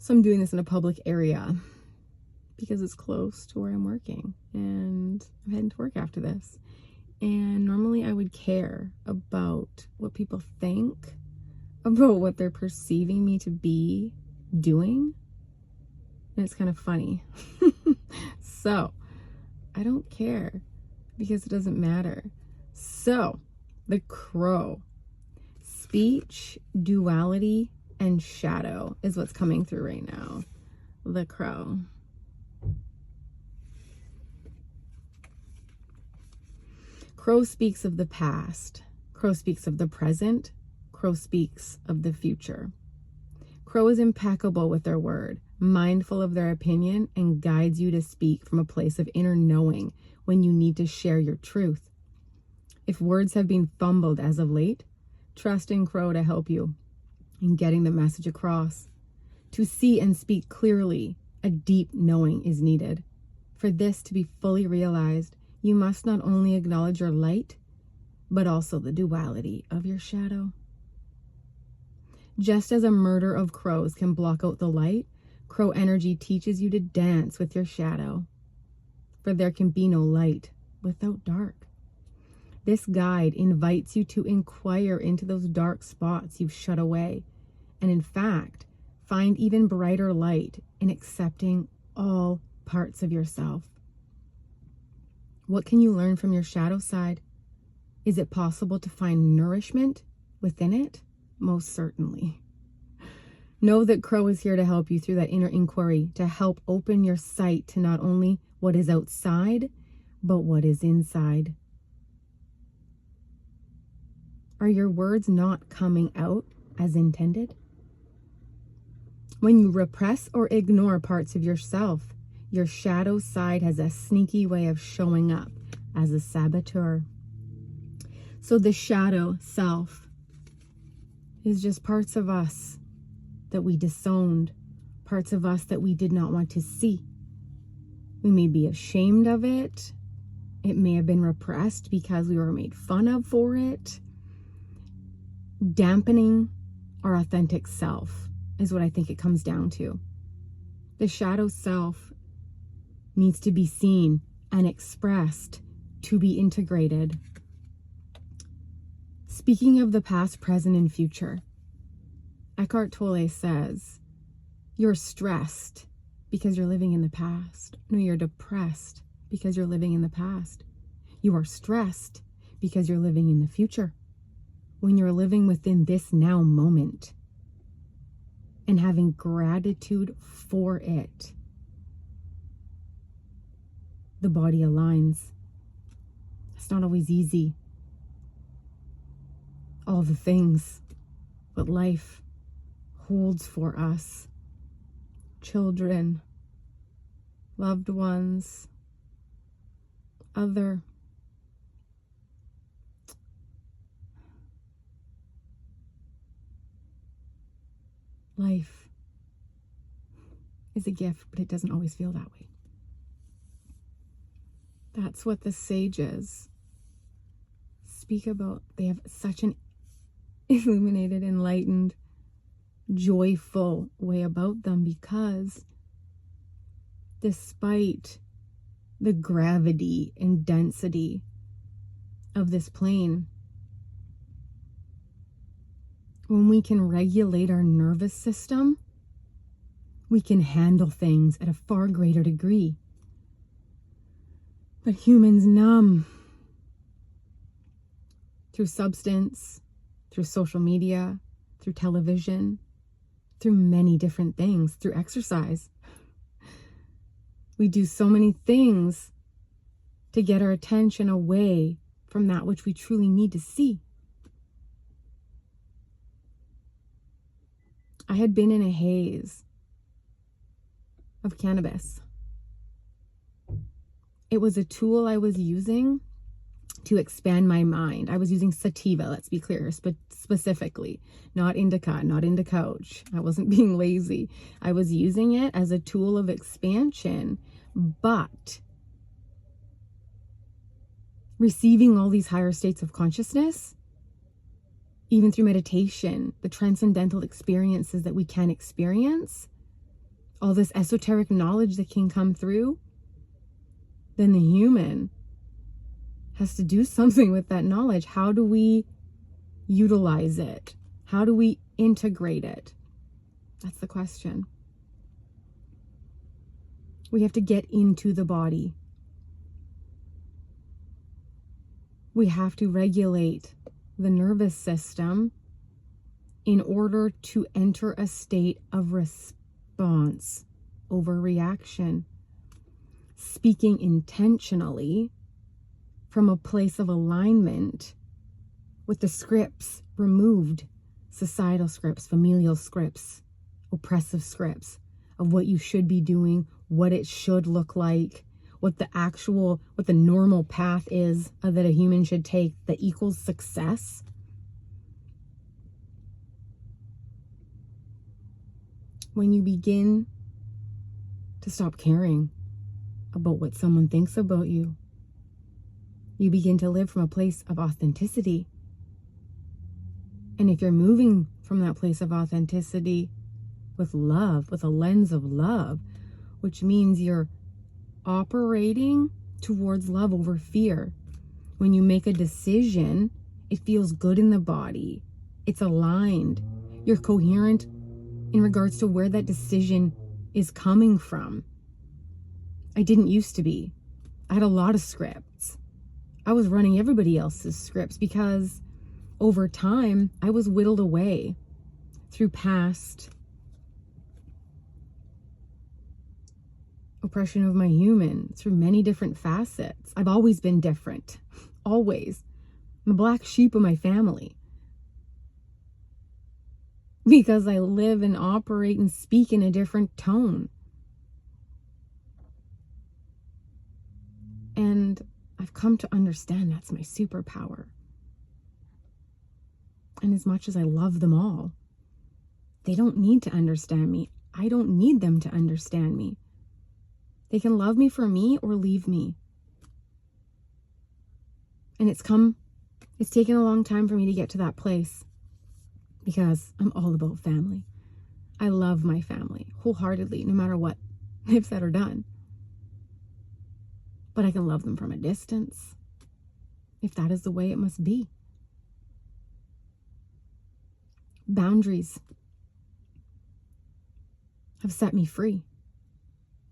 So I'm doing this in a public area because it's close to where I'm working, and I'm heading to work after this. And normally I would care about what people think, about what they're perceiving me to be doing. And it's kind of funny. So I don't care because it doesn't matter. So the crow, speech, duality, and shadow is what's coming through right now. The crow. Crow speaks of the past. Crow speaks of the present. Crow speaks of the future. Crow is impeccable with their word, mindful of their opinion, and guides you to speak from a place of inner knowing when you need to share your truth. If words have been fumbled as of late, trust in Crow to help you in getting the message across. To see and speak clearly, a deep knowing is needed. For this to be fully realized, you must not only acknowledge your light, but also the duality of your shadow. Just as a murder of crows can block out the light, crow energy teaches you to dance with your shadow. For there can be no light without dark. This guide invites you to inquire into those dark spots you've shut away, and in fact, find even brighter light in accepting all parts of yourself. What can you learn from your shadow side? Is it possible to find nourishment within it? Most certainly. Know that Crow is here to help you through that inner inquiry, to help open your sight to not only what is outside, but what is inside. Are your words not coming out as intended? When you repress or ignore parts of yourself, your shadow side has a sneaky way of showing up as a saboteur. So the shadow self is just parts of us that we disowned, parts of us that we did not want to see. We may be ashamed of it. It may have been repressed because we were made fun of for it. Dampening our authentic self is what I think it comes down to. The shadow self needs to be seen and expressed to be integrated. Speaking of the past, present, and future, Eckhart Tolle says, you're stressed because you're living in the past. No, you're depressed because you're living in the past. You are stressed because you're living in the future. When you're living within this now moment and having gratitude for it, the body aligns. It's not always easy. All the things what life holds for us, children, loved ones, other life is a gift, but it doesn't always feel that way. That's what the sages speak about. They have such an illuminated, enlightened, joyful way about them, because despite the gravity and density of this plane, when we can regulate our nervous system, we can handle things at a far greater degree. But humans numb through substance, through social media, through television, through many different things, through exercise. We do so many things to get our attention away from that which we truly need to see. I had been in a haze of cannabis. It was a tool I was using to expand my mind. I was using sativa, let's be clear, specifically, not indica, not couch. I wasn't being lazy. I was using it as a tool of expansion, but receiving all these higher states of consciousness, even through meditation, the transcendental experiences that we can experience, all this esoteric knowledge that can come through, then the human has to do something with that knowledge. How do we utilize it? How do we integrate it? That's the question. We have to get into the body. We have to regulate the nervous system in order to enter a state of response over reaction. Speaking intentionally from a place of alignment with the scripts removed, societal scripts, familial scripts, oppressive scripts of what you should be doing, what it should look like, what the normal path is that a human should take that equals success. When you begin to stop caring about what someone thinks about you, you begin to live from a place of authenticity. And if you're moving from that place of authenticity with love, with a lens of love, which means you're operating towards love over fear. When you make a decision, it feels good in the body. It's aligned. You're coherent in regards to where that decision is coming from. I didn't used to be. I had a lot of scripts. I was running everybody else's scripts because over time, I was whittled away through past oppression of my human, through many different facets. I've always been different. Always. I'm the black sheep of my family. Because I live and operate and speak in a different tone. And I've come to understand that's my superpower. And as much as I love them all, they don't need to understand me. I don't need them to understand me. They can love me for me or leave me. And it's taken a long time for me to get to that place because I'm all about family. I love my family wholeheartedly, no matter what they've said or done. But I can love them from a distance if that is the way it must be. Boundaries have set me free.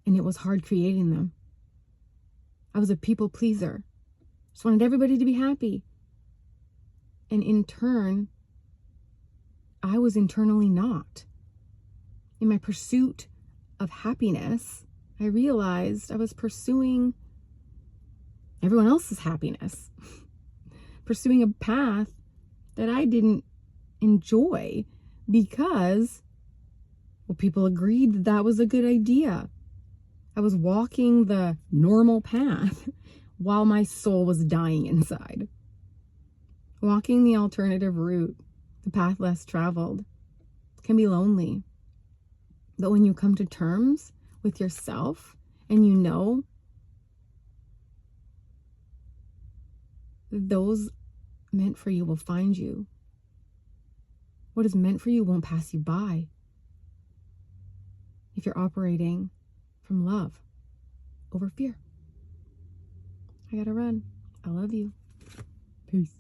And it was hard creating them. I was a people pleaser. Just wanted everybody to be happy. And in turn, I was internally not. In my pursuit of happiness, I realized I was pursuing everyone else's happiness. Pursuing a path that I didn't enjoy because, well, people agreed that that was a good idea. I was walking the normal path while my soul was dying inside. Walking the alternative route, the path less traveled, can be lonely. But when you come to terms with yourself and you know those meant for you will find you, what is meant for you won't pass you by. If you're operating from love over fear. I gotta run. I love you. Peace.